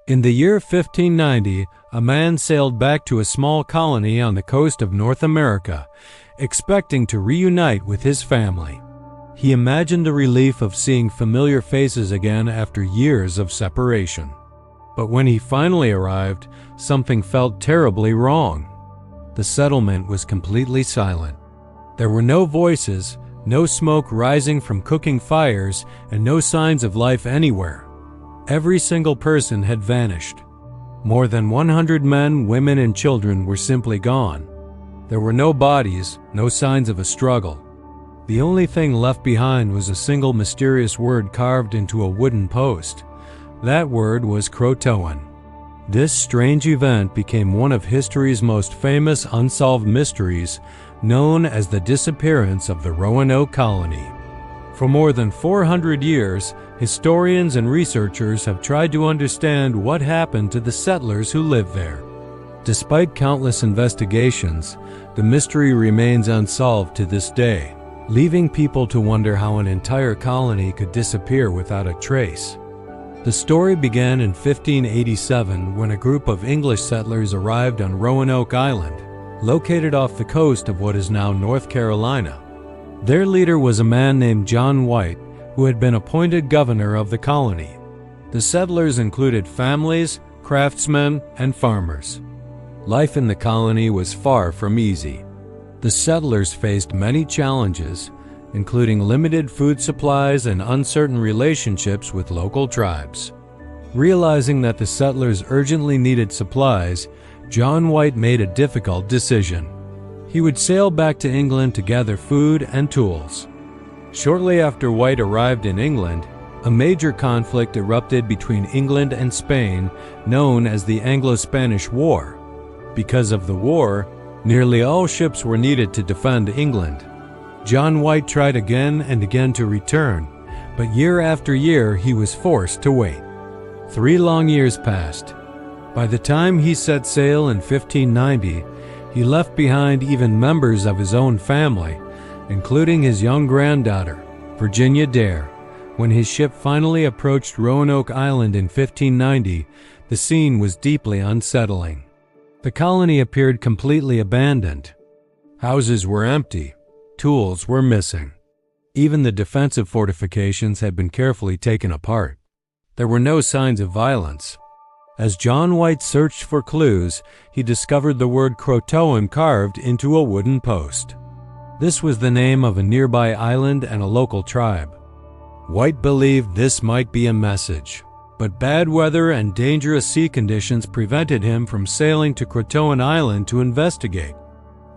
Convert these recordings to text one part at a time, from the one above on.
In the year 1590, a man sailed back to a small colony on the coast of North America, expecting to reunite with his family. He imagined the relief of seeing familiar faces again after years of separation. But when he finally arrived, something felt terribly wrong. The settlement was completely silent. There were no voices, no smoke rising from cooking fires, and no signs of life anywhere. Every single person had vanished. More than 100 men, women, and children were simply gone. There were no bodies, no signs of a struggle. The only thing left behind was a single mysterious word carved into a wooden post. That word was Croatoan. This strange event became one of history's most famous unsolved mysteries, known as the disappearance of the Roanoke Colony. For more than 400 years, historians and researchers have tried to understand what happened to the settlers who lived there. Despite countless investigations, the mystery remains unsolved to this day, leaving people to wonder how an entire colony could disappear without a trace. The story began in 1587 when a group of English settlers arrived on Roanoke Island, located off the coast of what is now North Carolina. Their leader was a man named John White, who had been appointed governor of the colony. The settlers included families, craftsmen, and farmers. Life in the colony was far from easy. The settlers faced many challenges, including limited food supplies and uncertain relationships with local tribes. Realizing that the settlers urgently needed supplies, John White made a difficult decision. He would sail back to England to gather food and tools. Shortly after White arrived in England, a major conflict erupted between England and Spain, known as the Anglo-Spanish War. Because of the war, nearly all ships were needed to defend England. John White tried again and again to return, but year after year he was forced to wait. 3 long years passed. By the time he set sail in 1590, he left behind even members of his own family, including his young granddaughter, Virginia Dare. When his ship finally approached Roanoke Island in 1590, the scene was deeply unsettling. The colony appeared completely abandoned. Houses were empty. Tools were missing. Even the defensive fortifications had been carefully taken apart. There were no signs of violence. As John White searched for clues, he discovered the word Croatoan carved into a wooden post. This was the name of a nearby island and a local tribe. White believed this might be a message, but bad weather and dangerous sea conditions prevented him from sailing to Croatoan Island to investigate.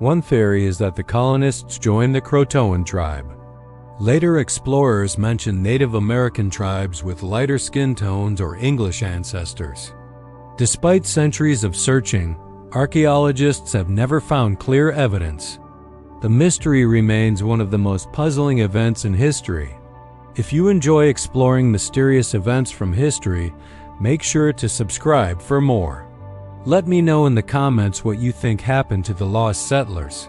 One theory is that the colonists joined the Croatoan tribe. Later explorers mentioned Native American tribes with lighter skin tones or English ancestors. Despite centuries of searching, archaeologists have never found clear evidence. The mystery remains one of the most puzzling events in history. If you enjoy exploring mysterious events from history, make sure to subscribe for more. Let me know in the comments what you think happened to the lost settlers.